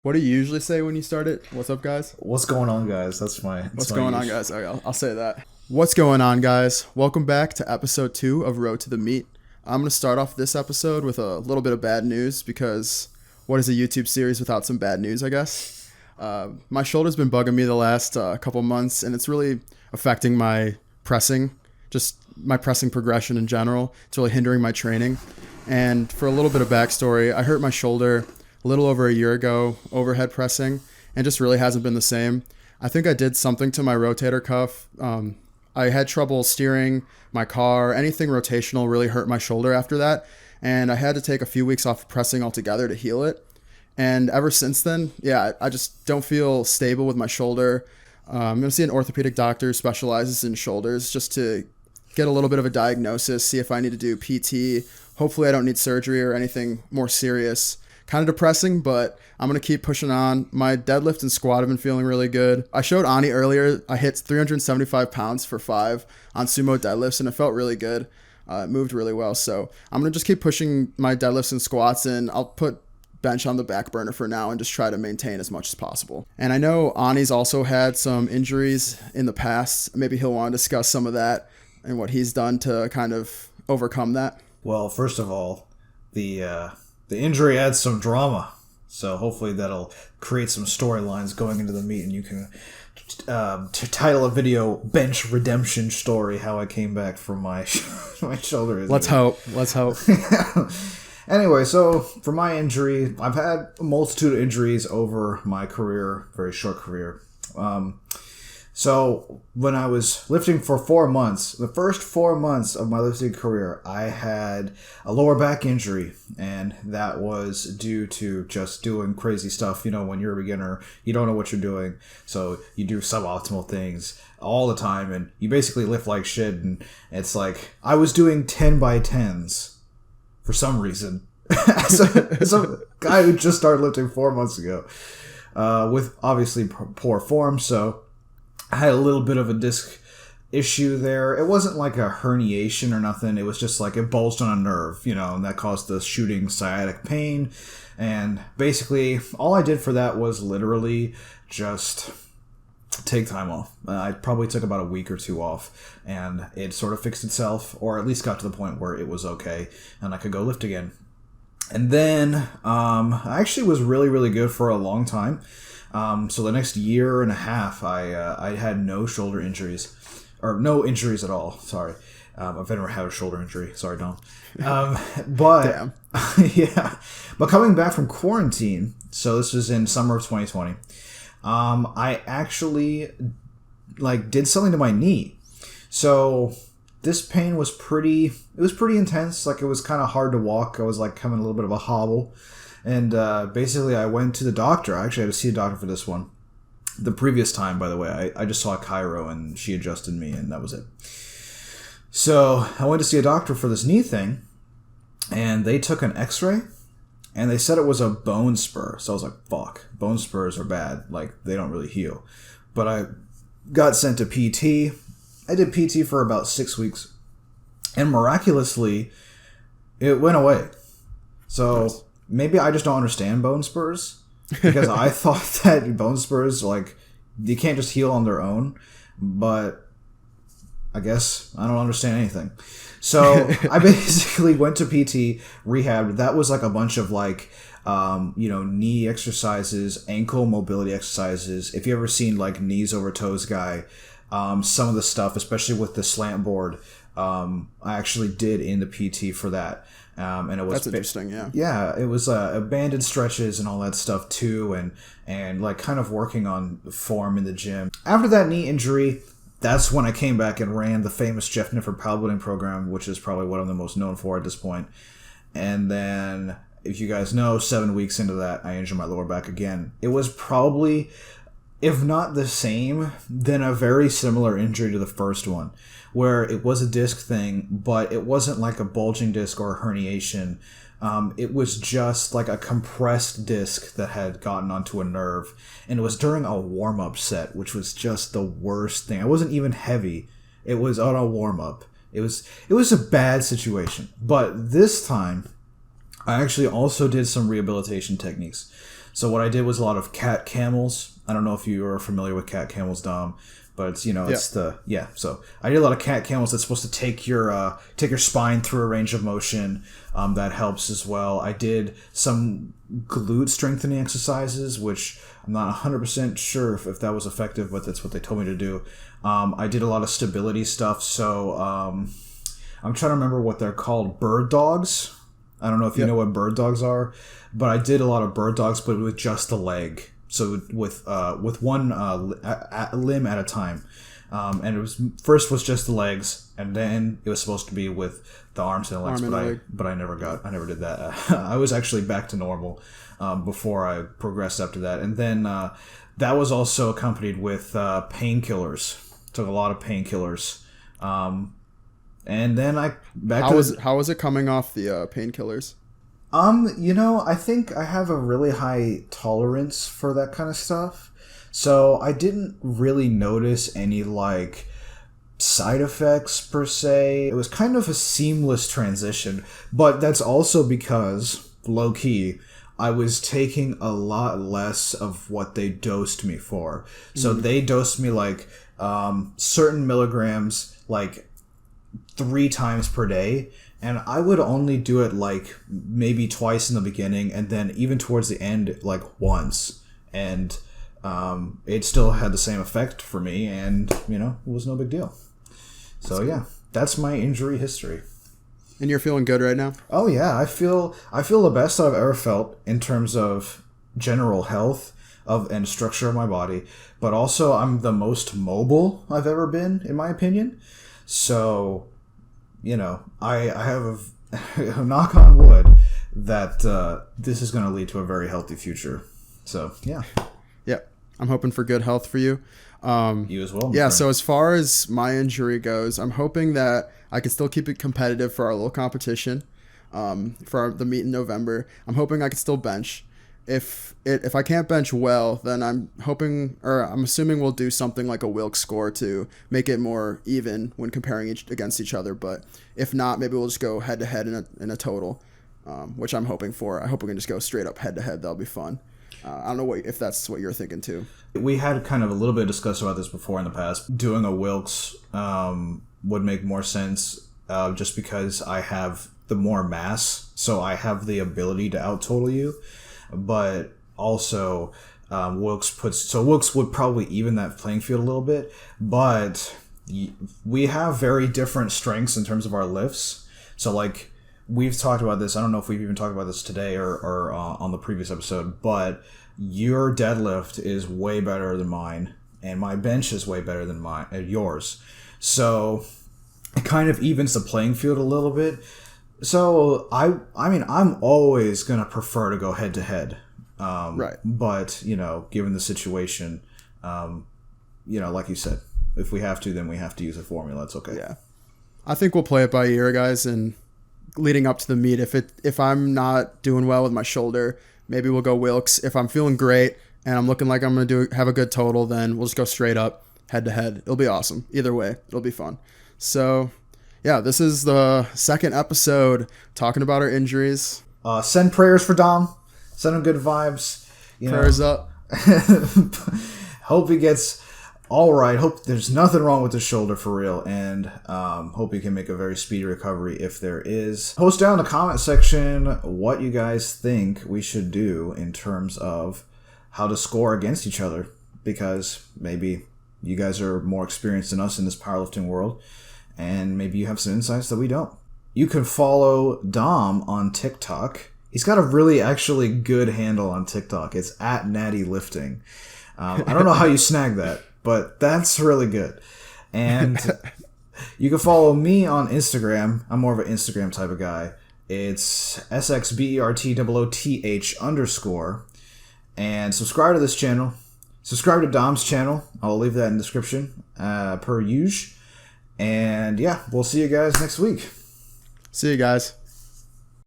What do you usually say when you start it? What's up, guys? What's going on, guys? What's going on, guys? Okay, I'll say that. What's going on, guys? Welcome back to episode 2 of Road to the Meet. I'm going to start off this episode with a little bit of bad news because what is a YouTube series without some bad news, I guess? My shoulder's been bugging me the last couple months, and it's really affecting my pressing, just my pressing progression in general. It's really hindering my training. And for a little bit of backstory, I hurt my shoulder a little over a year ago, overhead pressing, and just really hasn't been the same. I think I did something to my rotator cuff. I had trouble steering my car. Anything rotational really hurt my shoulder after that, and I had to take a few weeks off pressing altogether to heal it. And ever since then, I just don't feel stable with my shoulder. I'm going to see an orthopedic doctor who specializes in shoulders just to get a little bit of a diagnosis, see if I need to do PT. Hopefully I don't need surgery or anything more serious. Kind of depressing, but I'm going to keep pushing on. My deadlift and squat have been feeling really good. I showed Ani earlier. I hit 375 pounds for 5 on sumo deadlifts, and it felt really good. It moved really well. So I'm going to just keep pushing my deadlifts and squats, and I'll put bench on the back burner for now and just try to maintain as much as possible. And I know Ani's also had some injuries in the past. Maybe he'll want to discuss some of that and what he's done to kind of overcome that. Well, first of all, the injury adds some drama, so hopefully that'll create some storylines going into the meet, and you can title a video "Bench Redemption Story: How I Came Back from my my shoulder injury." Let's hope. Anyway, so for my injury, I've had a multitude of injuries over my career, very short career. So when I was lifting for 4 months, the first 4 months of my lifting career, I had a lower back injury, and that was due to just doing crazy stuff. You know, when you're a beginner, you don't know what you're doing, so you do suboptimal things all the time, and you basically lift like shit, and it's like, I was doing 10 by 10s for some reason. Some guy who just started lifting 4 months ago, with obviously poor form, so I had a little bit of a disc issue there. It wasn't like a herniation or nothing. It was just like it bulged on a nerve, and that caused the shooting sciatic pain. And basically, all I did for that was literally just take time off. I probably took about a week or 2 off, and it sort of fixed itself, or at least got to the point where it was okay, and I could go lift again. And then I actually was really, really good for a long time. So the next year and a half, I had no shoulder injuries, or no injuries at all. Sorry. I've never had a shoulder injury. Sorry, Dom. But Damn. yeah, but coming back from quarantine, so this was in summer of 2020, I actually did something to my knee. So this pain was pretty intense. Like, it was kind of hard to walk. I was having a little bit of a hobble. And basically, I went to the doctor. I actually had to see a doctor for this one. The previous time, by the way, I just saw a chiro, and she adjusted me, and that was it. So I went to see a doctor for this knee thing, and they took an x-ray, and they said it was a bone spur. So I was like, fuck, bone spurs are bad. They don't really heal. But I got sent to PT. I did PT for about 6 weeks, and miraculously, it went away. So nice. Maybe I just don't understand bone spurs, because I thought that bone spurs, you can't just heal on their own, but I guess I don't understand anything. So I basically went to PT, rehabbed. That was a bunch of knee exercises, ankle mobility exercises. If you ever seen knees over toes guy, some of the stuff, especially with the slant board, I actually did in the PT for that. And it was that's interesting, yeah. Yeah, it was banded stretches and all that stuff too, and kind of working on form in the gym. After that knee injury, that's when I came back and ran the famous Jeff Nifford powerlifting program, which is probably what I'm the most known for at this point. And then, if you guys know, 7 weeks into that, I injured my lower back again. It was probably, if not the same, then a very similar injury to the first one, where it was a disc thing, but it wasn't like a bulging disc or a herniation. It was just like a compressed disc that had gotten onto a nerve, and it was during a warm-up set, which was just the worst thing. I wasn't even heavy. It was on a warm-up. It was a bad situation. But this time, I actually also did some rehabilitation techniques. So what I did was a lot of cat camels. I don't know if you are familiar with cat camels, Dom, but it's So I did a lot of cat camels. That's supposed to take your spine through a range of motion. That helps as well. I did some glute strengthening exercises, which I'm not 100% sure if that was effective, but that's what they told me to do. I did a lot of stability stuff. So I'm trying to remember what they're called. Bird dogs. I don't know if you know what bird dogs are, but I did a lot of bird dogs, but with just the leg. So with one limb at a time. And it was just the legs, and then it was supposed to be with the arms and the legs, but I never did that. I was actually back to normal before I progressed up to that, and then that was also accompanied with painkillers. Took a lot of painkillers, and then How was it coming off the painkillers? I think I have a really high tolerance for that kind of stuff. So I didn't really notice any like side effects per se. It was kind of a seamless transition, but that's also because, low key, I was taking a lot less of what they dosed me for. So they dosed me like certain milligrams like 3 times per day. And I would only do it like maybe twice in the beginning, and then even towards the end, like once. And it still had the same effect for me, and it was no big deal. So yeah, that's my injury history. And you're feeling good right now? Oh yeah, I feel the best I've ever felt in terms of general health and structure of my body, but also I'm the most mobile I've ever been, in my opinion. So I have a knock on wood that this is going to lead to a very healthy future. So yeah. I'm hoping for good health for you. You as well. Yeah, so as far as my injury goes, I'm hoping that I can still keep it competitive for our little competition for the meet in November. I'm hoping I can still bench. If I can't bench well, then I'm assuming we'll do something like a Wilks score to make it more even when comparing against each other. But if not, maybe we'll just go head-to-head in a total, which I'm hoping for. I hope we can just go straight up head-to-head. That'll be fun. I don't know if that's what you're thinking too. We had kind of a little bit of discussion about this before in the past. Doing a Wilks would make more sense just because I have the more mass, so I have the ability to out-total you. But also, Wilks would probably even that playing field a little bit. But we have very different strengths in terms of our lifts. So like, we've talked about this. I don't know if we've even talked about this today or on the previous episode, but your deadlift is way better than mine, and my bench is way better than yours. So it kind of evens the playing field a little bit. So I mean, I'm always gonna prefer to go head to head. Right. But given the situation, like you said, if we have to, then we have to use a formula. It's okay. Yeah. I think we'll play it by ear, guys, and leading up to the meet, if I'm not doing well with my shoulder, maybe we'll go Wilks. If I'm feeling great and I'm looking like I'm gonna have a good total, then we'll just go straight up head to head. It'll be awesome. Either way, it'll be fun. So yeah, this is the second episode talking about our injuries. Send prayers for Dom. Send him good vibes. Prayers up. Hope he gets all right. Hope there's nothing wrong with his shoulder for real, and hope he can make a very speedy recovery if there is. Post down in the comment section what you guys think we should do in terms of how to score against each other, because maybe you guys are more experienced than us in this powerlifting world, and maybe you have some insights that we don't. You can follow Dom on TikTok. He's got a really actually good handle on TikTok. It's @nattylifting. I don't know how you snag that, but that's really good. And you can follow me on Instagram. I'm more of an Instagram type of guy. It's sxbertooth_. And subscribe to this channel. Subscribe to Dom's channel. I'll leave that in the description per usual. And yeah, we'll see you guys next week. See you guys.